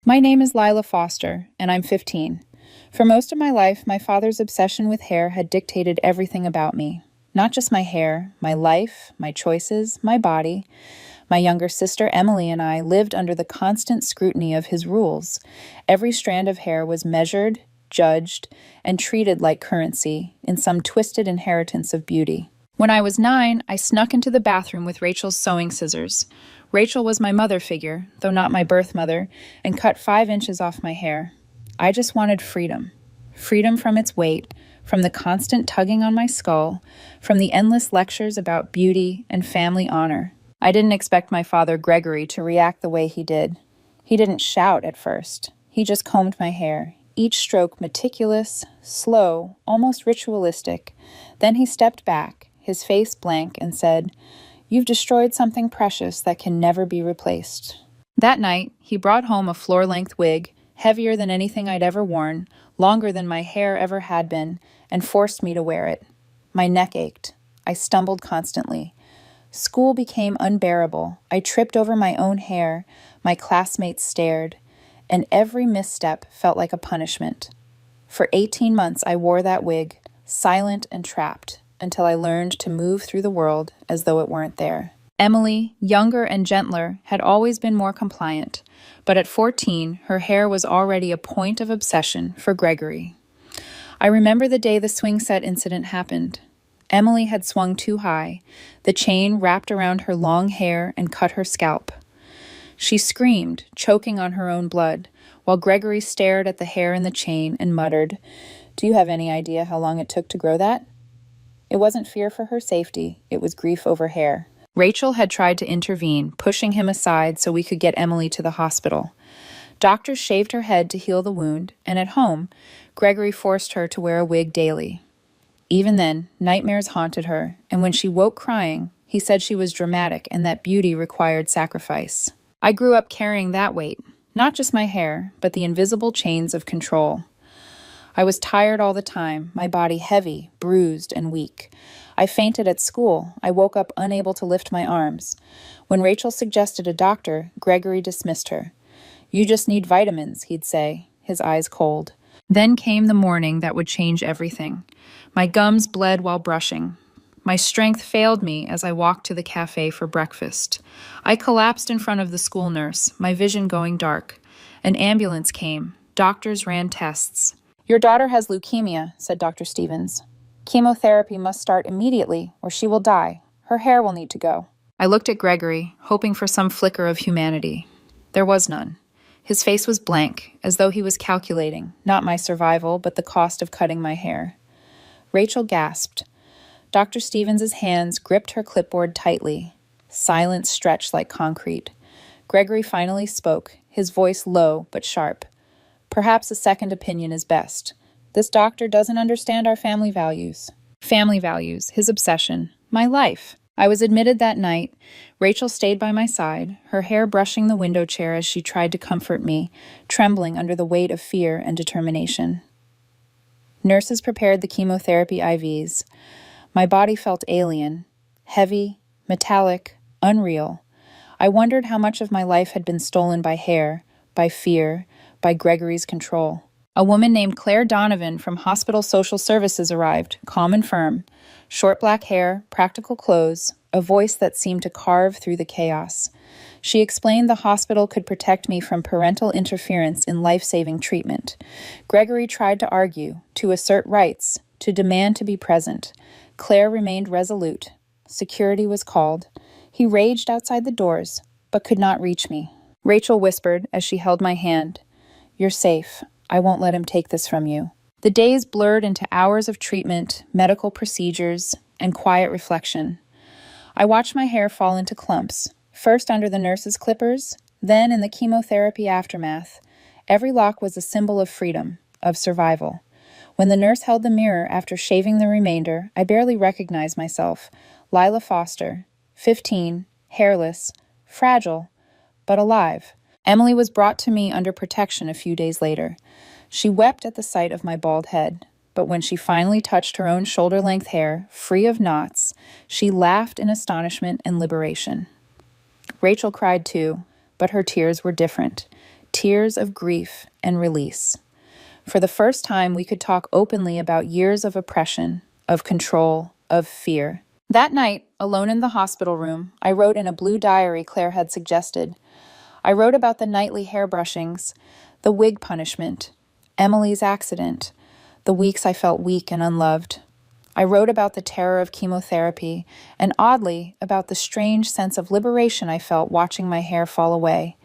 My name is Lila Foster, and I'm 15. For most of my life, my father's obsession with hair had dictated everything about me. Not just my hair, my life, my choices, my body. My younger sister Emily and I lived under the constant scrutiny of his rules. Every strand of hair was measured, judged, and treated like currency in some twisted inheritance of beauty. When I was 9, I snuck into the bathroom with Rachel's sewing scissors. Rachel was my mother figure, though not my birth mother, and cut 5 inches off my hair. I just wanted freedom. Freedom from its weight, from the constant tugging on my skull, from the endless lectures about beauty and family honor. I didn't expect my father Gregory to react the way he did. He didn't shout at first. He just combed my hair, each stroke meticulous, slow, almost ritualistic. Then he stepped back, his face blank, and said, "You've destroyed something precious that can never be replaced." That night, he brought home a floor-length wig, heavier than anything I'd ever worn, longer than my hair ever had been, and forced me to wear it. My neck ached. I stumbled constantly. School became unbearable. I tripped over my own hair, my classmates stared, and every misstep felt like a punishment. For 18 months I wore that wig, silent and trapped, until I learned to move through the world as though it weren't there. Emily, younger and gentler, had always been more compliant, but at 14, her hair was already a point of obsession for Gregory. I remember the day the swing set incident happened. Emily had swung too high. The chain wrapped around her long hair and cut her scalp. She screamed, choking on her own blood, while Gregory stared at the hair in the chain and muttered, "Do you have any idea how long it took to grow that?" It wasn't fear for her safety, it was grief over hair. Rachel had tried to intervene, pushing him aside so we could get Emily to the hospital. Doctors shaved her head to heal the wound, and at home, Gregory forced her to wear a wig daily. Even then, nightmares haunted her, and when she woke crying, he said she was dramatic and that beauty required sacrifice. I grew up carrying that weight, not just my hair, but the invisible chains of control. I was tired all the time, my body heavy, bruised, and weak. I fainted at school. I woke up unable to lift my arms. When Rachel suggested a doctor, Gregory dismissed her. "You just need vitamins," he'd say, his eyes cold. Then came the morning that would change everything. My gums bled while brushing. My strength failed me as I walked to the cafe for breakfast. I collapsed in front of the school nurse, my vision going dark. An ambulance came. Doctors ran tests. "Your daughter has leukemia," said Dr. Stevens. "Chemotherapy must start immediately, or she will die. Her hair will need to go." I looked at Gregory, hoping for some flicker of humanity. There was none. His face was blank, as though he was calculating, not my survival, but the cost of cutting my hair. Rachel gasped. Dr. Stevens's hands gripped her clipboard tightly. Silence stretched like concrete. Gregory finally spoke, his voice low but sharp. "Perhaps a second opinion is best. This doctor doesn't understand our family values." Family values, his obsession, my life. I was admitted that night. Rachel stayed by my side, her hair brushing the window chair as she tried to comfort me, trembling under the weight of fear and determination. Nurses prepared the chemotherapy IVs. My body felt alien, heavy, metallic, unreal. I wondered how much of my life had been stolen by hair, by fear, by Gregory's control. A woman named Claire Donovan from Hospital Social Services arrived, calm and firm. Short black hair, practical clothes, a voice that seemed to carve through the chaos. She explained the hospital could protect me from parental interference in life-saving treatment. Gregory tried to argue, to assert rights, to demand to be present. Claire remained resolute. Security was called. He raged outside the doors, but could not reach me. Rachel whispered as she held my hand, "You're safe. I won't let him take this from you." The days blurred into hours of treatment, medical procedures, and quiet reflection. I watched my hair fall into clumps, first under the nurse's clippers, then in the chemotherapy aftermath. Every lock was a symbol of freedom, of survival. When the nurse held the mirror after shaving the remainder, I barely recognized myself. Lila Foster, 15, hairless, fragile, but alive. Emily was brought to me under protection a few days later. She wept at the sight of my bald head, but when she finally touched her own shoulder-length hair, free of knots, she laughed in astonishment and liberation. Rachel cried too, but her tears were different, tears of grief and release. For the first time, we could talk openly about years of oppression, of control, of fear. That night, alone in the hospital room, I wrote in a blue diary Claire had suggested. I wrote about the nightly hair brushings, the wig punishment, Emily's accident, the weeks I felt weak and unloved. I wrote about the terror of chemotherapy, and oddly, about the strange sense of liberation I felt watching my hair fall away.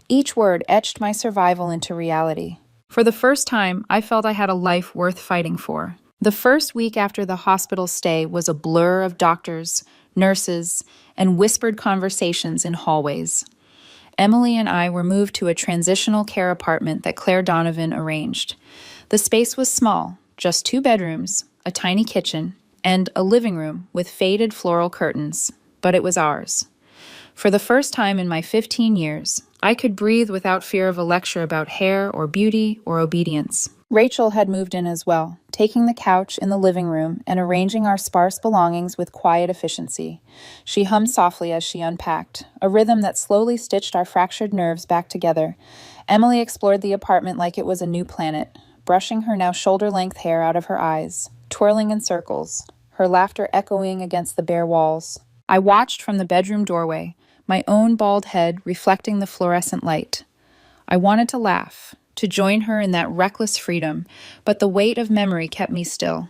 Each word etched my survival into reality. For the first time, I felt I had a life worth fighting for. The first week after the hospital stay was a blur of doctors, nurses, and whispered conversations in hallways. Emily and I were moved to a transitional care apartment that Claire Donovan arranged. The space was small, just 2 bedrooms, a tiny kitchen, and a living room with faded floral curtains, but it was ours. For the first time in my 15 years, I could breathe without fear of a lecture about hair or beauty or obedience. Rachel had moved in as well, taking the couch in the living room and arranging our sparse belongings with quiet efficiency. She hummed softly as she unpacked, a rhythm that slowly stitched our fractured nerves back together. Emily explored the apartment like it was a new planet, brushing her now shoulder-length hair out of her eyes, twirling in circles, her laughter echoing against the bare walls. I watched from the bedroom doorway, my own bald head reflecting the fluorescent light. I wanted to laugh, to join her in that reckless freedom, but the weight of memory kept me still.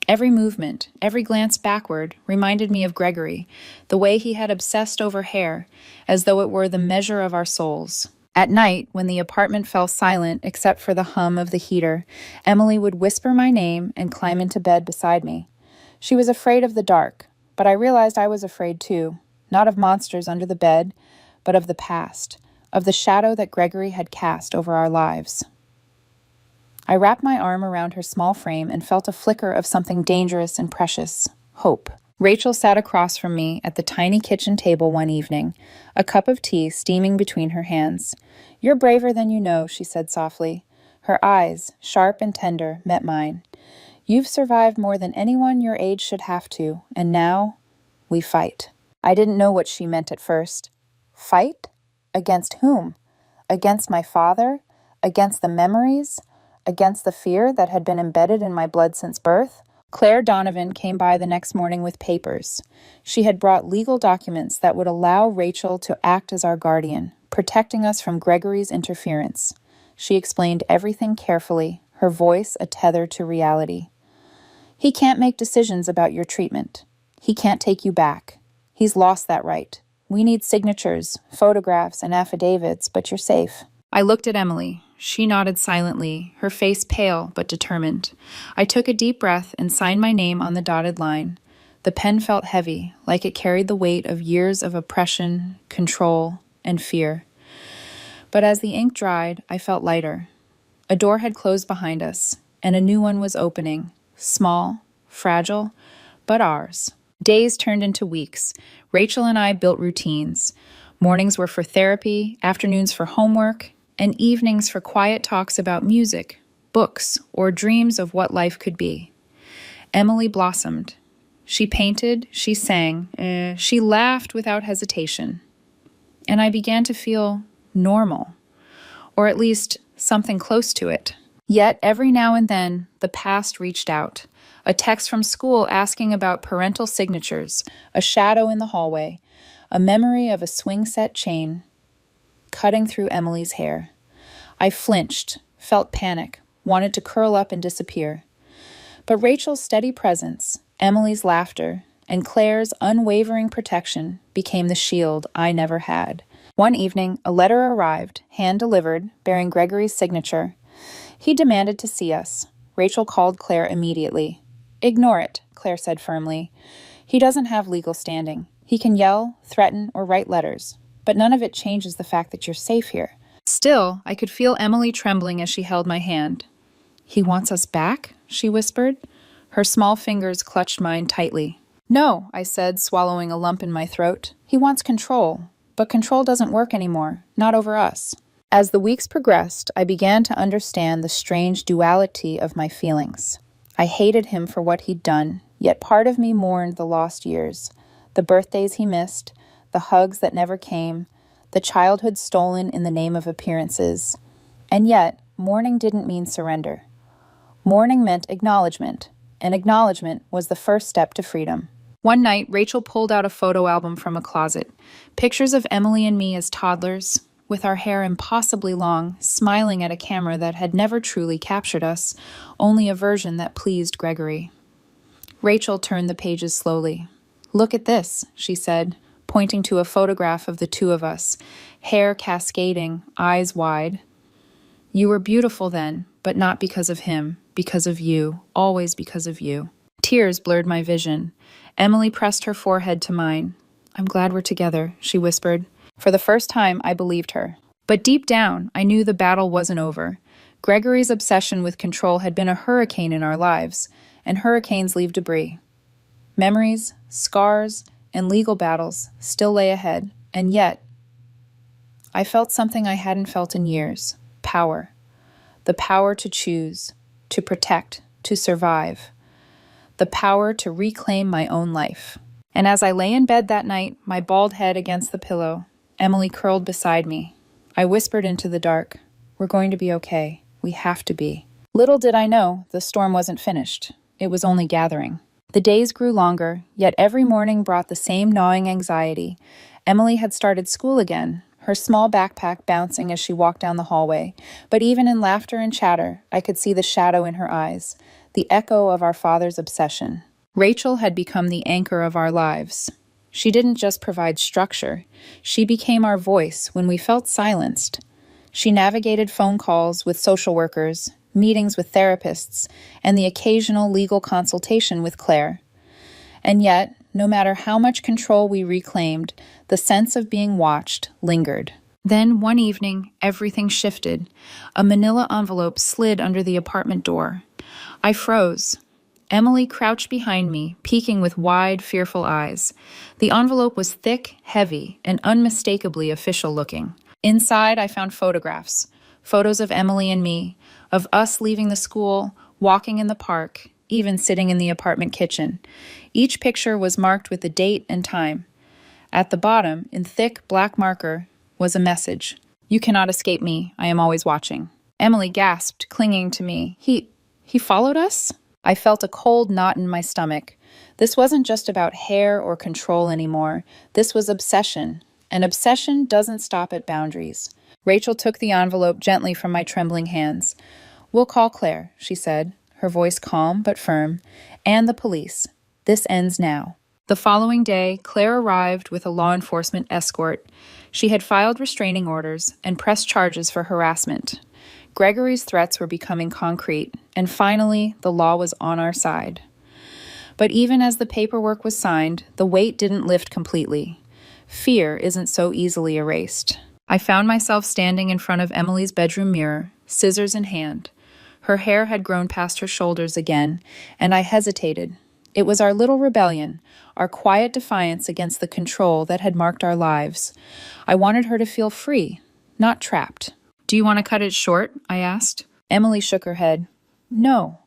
Every movement, every glance backward reminded me of Gregory, the way he had obsessed over hair, as though it were the measure of our souls. At night, when the apartment fell silent except for the hum of the heater, Emily would whisper my name and climb into bed beside me. She was afraid of the dark, but I realized I was afraid too, not of monsters under the bed, but of the past, of the shadow that Gregory had cast over our lives. I wrapped my arm around her small frame and felt a flicker of something dangerous and precious, hope. Rachel sat across from me at the tiny kitchen table one evening, a cup of tea steaming between her hands. "You're braver than you know," she said softly. Her eyes, sharp and tender, met mine. "You've survived more than anyone your age should have to, and now we fight." I didn't know what she meant at first. Fight? Against whom? Against my father? Against the memories? Against the fear that had been embedded in my blood since birth? Claire Donovan came by the next morning with papers. She had brought legal documents that would allow Rachel to act as our guardian, protecting us from Gregory's interference. She explained everything carefully, her voice a tether to reality. "He can't make decisions about your treatment. He can't take you back. He's lost that right. We need signatures, photographs, and affidavits, but you're safe." I looked at Emily. She nodded silently, her face pale but determined. I took a deep breath and signed my name on the dotted line. The pen felt heavy, like it carried the weight of years of oppression, control, and fear. But as the ink dried, I felt lighter. A door had closed behind us, and a new one was opening, small, fragile, but ours. Days turned into weeks. Rachel and I built routines. Mornings were for therapy, afternoons for homework, and evenings for quiet talks about music, books, or dreams of what life could be. Emily blossomed. She painted, she sang, she laughed without hesitation. And I began to feel normal, or at least something close to it. Yet every now and then, the past reached out. A text from school asking about parental signatures, a shadow in the hallway, a memory of a swing-set chain cutting through Emily's hair. I flinched, felt panic, wanted to curl up and disappear. But Rachel's steady presence, Emily's laughter, and Claire's unwavering protection became the shield I never had. One evening, a letter arrived, hand-delivered, bearing Gregory's signature. He demanded to see us. Rachel called Claire immediately. "Ignore it," Claire said firmly. "He doesn't have legal standing. He can yell, threaten, or write letters, but none of it changes the fact that you're safe here." Still, I could feel Emily trembling as she held my hand. "He wants us back?" she whispered. Her small fingers clutched mine tightly. "No," I said, swallowing a lump in my throat. "He wants control, but control doesn't work anymore, not over us." As the weeks progressed, I began to understand the strange duality of my feelings. I hated him for what he'd done, yet part of me mourned the lost years, the birthdays he missed, the hugs that never came, the childhood stolen in the name of appearances. And yet, mourning didn't mean surrender. Mourning meant acknowledgement, and acknowledgement was the first step to freedom. One night, Rachel pulled out a photo album from a closet. Pictures of Emily and me as toddlers, with our hair impossibly long, smiling at a camera that had never truly captured us, only a version that pleased Gregory. Rachel turned the pages slowly. "Look at this," she said, pointing to a photograph of the two of us, hair cascading, eyes wide. "You were beautiful then, but not because of him, because of you, always because of you." Tears blurred my vision. Emily pressed her forehead to mine. "I'm glad we're together," she whispered. For the first time, I believed her. But deep down, I knew the battle wasn't over. Gregory's obsession with control had been a hurricane in our lives, and hurricanes leave debris. Memories, scars, and legal battles still lay ahead, and yet, I felt something I hadn't felt in years: power. The power to choose, to protect, to survive. The power to reclaim my own life. And as I lay in bed that night, my bald head against the pillow, Emily curled beside me. I whispered into the dark, "We're going to be okay. We have to be." Little did I know, the storm wasn't finished. It was only gathering. The days grew longer, yet every morning brought the same gnawing anxiety. Emily had started school again, her small backpack bouncing as she walked down the hallway. But even in laughter and chatter, I could see the shadow in her eyes, the echo of our father's obsession. Rachel had become the anchor of our lives. She didn't just provide structure. She became our voice when we felt silenced. She navigated phone calls with social workers, meetings with therapists, and the occasional legal consultation with Claire. And yet, no matter how much control we reclaimed, the sense of being watched lingered. Then, one evening, everything shifted. A manila envelope slid under the apartment door. I froze. Emily crouched behind me, peeking with wide, fearful eyes. The envelope was thick, heavy, and unmistakably official-looking. Inside, I found photographs. Photos of Emily and me, of us leaving the school, walking in the park, even sitting in the apartment kitchen. Each picture was marked with the date and time. At the bottom, in thick black marker, was a message. "You cannot escape me. I am always watching." Emily gasped, clinging to me. He followed us?" I felt a cold knot in my stomach. This wasn't just about hair or control anymore. This was obsession. And obsession doesn't stop at boundaries. Rachel took the envelope gently from my trembling hands. "We'll call Claire," she said, her voice calm but firm, "and the police. This ends now." The following day, Claire arrived with a law enforcement escort. She had filed restraining orders and pressed charges for harassment. Gregory's threats were becoming concrete, and finally, the law was on our side. But even as the paperwork was signed, the weight didn't lift completely. Fear isn't so easily erased. I found myself standing in front of Emily's bedroom mirror, scissors in hand. Her hair had grown past her shoulders again, and I hesitated. It was our little rebellion, our quiet defiance against the control that had marked our lives. I wanted her to feel free, not trapped. "Do you want to cut it short?" I asked. Emily shook her head. "No,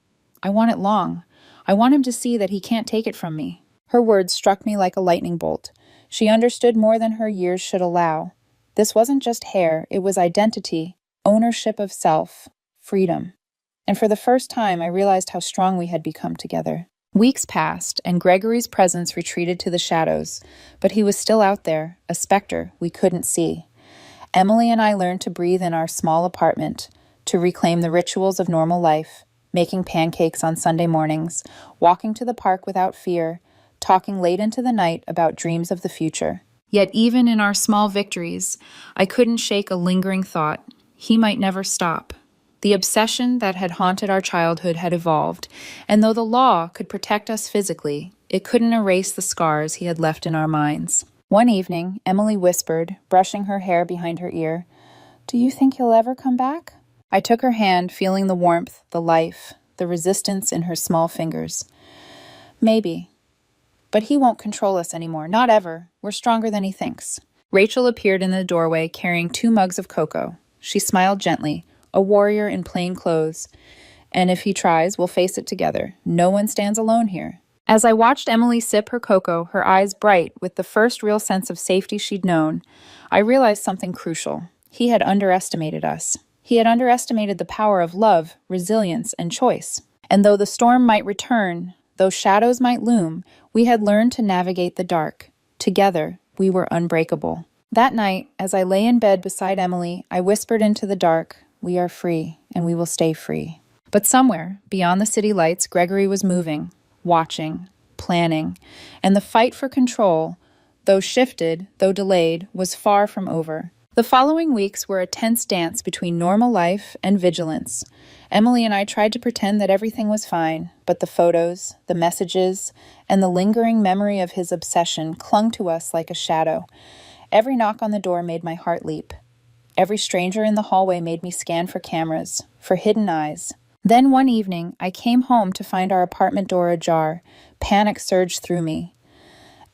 I want it long. I want him to see that he can't take it from me." Her words struck me like a lightning bolt. She understood more than her years should allow. This wasn't just hair, it was identity, ownership of self, freedom. And for the first time, I realized how strong we had become together. Weeks passed, and Gregory's presence retreated to the shadows, but he was still out there, a specter we couldn't see. Emily and I learned to breathe in our small apartment, to reclaim the rituals of normal life, making pancakes on Sunday mornings, walking to the park without fear, talking late into the night about dreams of the future. Yet even in our small victories, I couldn't shake a lingering thought. He might never stop. The obsession that had haunted our childhood had evolved, and though the law could protect us physically, it couldn't erase the scars he had left in our minds. One evening, Emily whispered, brushing her hair behind her ear, "Do you think he'll ever come back?" I took her hand, feeling the warmth, the life, the resistance in her small fingers. "Maybe. But he won't control us anymore, not ever. We're stronger than he thinks." Rachel appeared in the doorway carrying 2 mugs of cocoa. She smiled gently, a warrior in plain clothes. "And if he tries, we'll face it together. No one stands alone here." As I watched Emily sip her cocoa, her eyes bright with the first real sense of safety she'd known, I realized something crucial. He had underestimated us. He had underestimated the power of love, resilience, and choice. And though the storm might return, though shadows might loom, we had learned to navigate the dark. Together, we were unbreakable. That night, as I lay in bed beside Emily, I whispered into the dark, "We are free, and we will stay free." But somewhere, beyond the city lights, Gregory was moving, watching, planning, and the fight for control, though shifted, though delayed, was far from over. The following weeks were a tense dance between normal life and vigilance. Emily and I tried to pretend that everything was fine, but the photos, the messages, and the lingering memory of his obsession clung to us like a shadow. Every knock on the door made my heart leap. Every stranger in the hallway made me scan for cameras, for hidden eyes. Then one evening, I came home to find our apartment door ajar. Panic surged through me.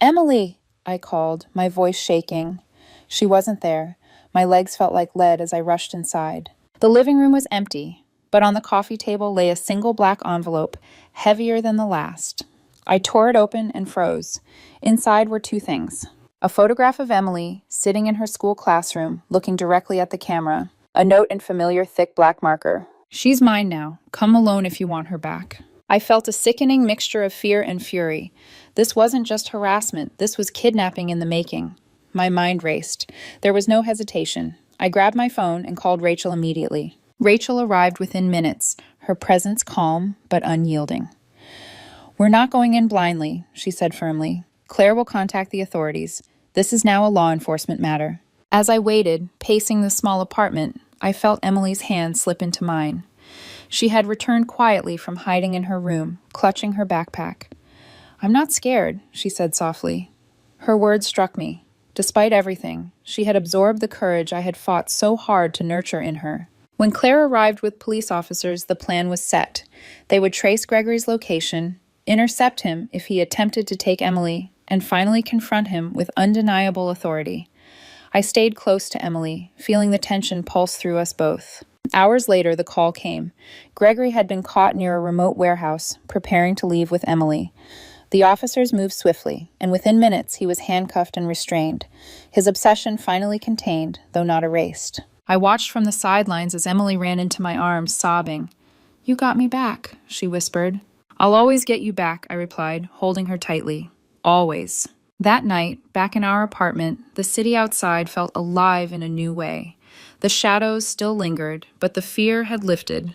"Emily!" I called, my voice shaking. She wasn't there. My legs felt like lead as I rushed inside. The living room was empty, but on the coffee table lay a single black envelope, heavier than the last. I tore it open and froze. Inside were two things: a photograph of Emily, sitting in her school classroom, looking directly at the camera. A note in familiar thick black marker. "She's mine now. Come alone if you want her back." I felt a sickening mixture of fear and fury. This wasn't just harassment. This was kidnapping in the making. My mind raced. There was no hesitation. I grabbed my phone and called Rachel immediately. Rachel arrived within minutes, her presence calm but unyielding. "We're not going in blindly," she said firmly. "Claire will contact the authorities. This is now a law enforcement matter." As I waited, pacing the small apartment, I felt Emily's hand slip into mine. She had returned quietly from hiding in her room, clutching her backpack. "I'm not scared," she said softly. Her words struck me. Despite everything, she had absorbed the courage I had fought so hard to nurture in her. When Claire arrived with police officers, the plan was set. They would trace Gregory's location, intercept him if he attempted to take Emily, and finally confront him with undeniable authority. I stayed close to Emily, feeling the tension pulse through us both. Hours later, the call came. Gregory had been caught near a remote warehouse, preparing to leave with Emily. The officers moved swiftly, and within minutes he was handcuffed and restrained, his obsession finally contained, though not erased. I watched from the sidelines as Emily ran into my arms, sobbing. "You got me back," she whispered. "I'll always get you back," I replied, holding her tightly. Always. That night, back in our apartment, the city outside felt alive in a new way. The shadows still lingered, but the fear had lifted.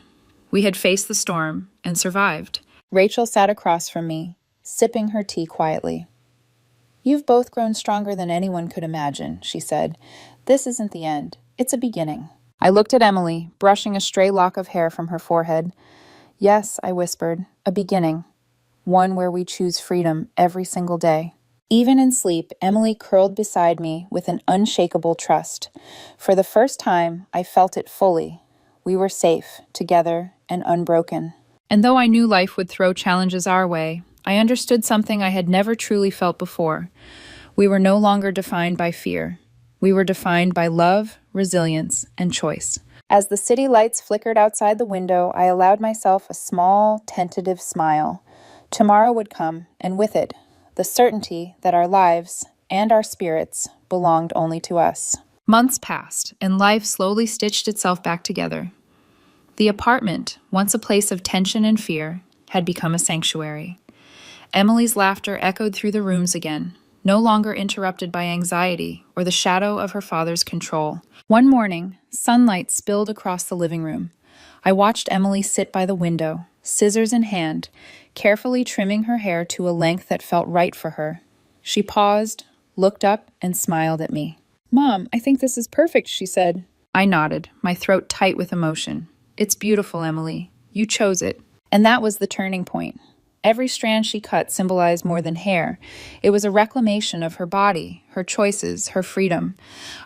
We had faced the storm and survived. Rachel sat across from me, sipping her tea quietly. "You've both grown stronger than anyone could imagine," she said. "This isn't the end. It's a beginning." I looked at Emily, brushing a stray lock of hair from her forehead. "Yes," I whispered, "a beginning. One where we choose freedom every single day." Even in sleep, Emily curled beside me with an unshakable trust. For the first time, I felt it fully. We were safe, together, and unbroken. And though I knew life would throw challenges our way, I understood something I had never truly felt before. We were no longer defined by fear. We were defined by love, resilience, and choice. As the city lights flickered outside the window, I allowed myself a small, tentative smile. Tomorrow would come, and with it, the certainty that our lives and our spirits belonged only to us. Months passed, and life slowly stitched itself back together. The apartment, once a place of tension and fear, had become a sanctuary. Emily's laughter echoed through the rooms again, no longer interrupted by anxiety or the shadow of her father's control. One morning, sunlight spilled across the living room. I watched Emily sit by the window, scissors in hand, carefully trimming her hair to a length that felt right for her. She paused, looked up, and smiled at me. "Mom, I think this is perfect," she said. I nodded, my throat tight with emotion. "It's beautiful, Emily. You chose it." And that was the turning point. Every strand she cut symbolized more than hair. It was a reclamation of her body, her choices, her freedom.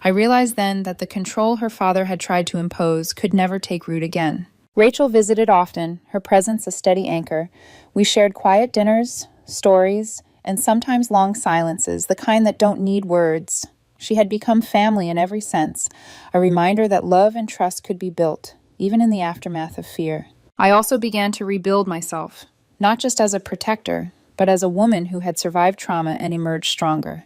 I realized then that the control her father had tried to impose could never take root again. Rachel visited often, her presence a steady anchor. We shared quiet dinners, stories, and sometimes long silences, the kind that don't need words. She had become family in every sense, a reminder that love and trust could be built, even in the aftermath of fear. I also began to rebuild myself. Not just as a protector, but as a woman who had survived trauma and emerged stronger.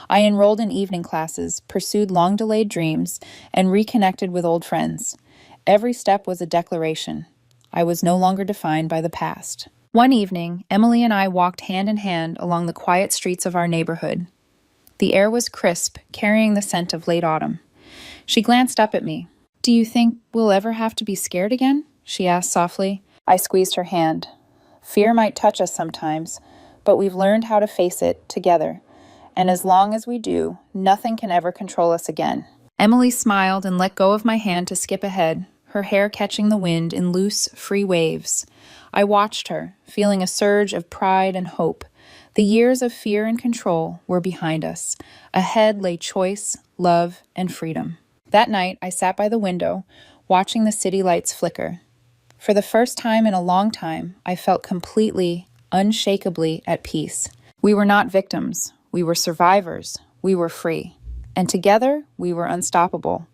I enrolled in evening classes, pursued long-delayed dreams, and reconnected with old friends. Every step was a declaration. I was no longer defined by the past. One evening, Emily and I walked hand in hand along the quiet streets of our neighborhood. The air was crisp, carrying the scent of late autumn. She glanced up at me. "Do you think we'll ever have to be scared again?" she asked softly. I squeezed her hand. "Fear might touch us sometimes, but we've learned how to face it together. And as long as we do, nothing can ever control us again." Emily smiled and let go of my hand to skip ahead, her hair catching the wind in loose, free waves. I watched her, feeling a surge of pride and hope. The years of fear and control were behind us. Ahead lay choice, love, and freedom. That night, I sat by the window, watching the city lights flicker. For the first time in a long time, I felt completely, unshakably at peace. We were not victims. We were survivors. We were free. And together, we were unstoppable.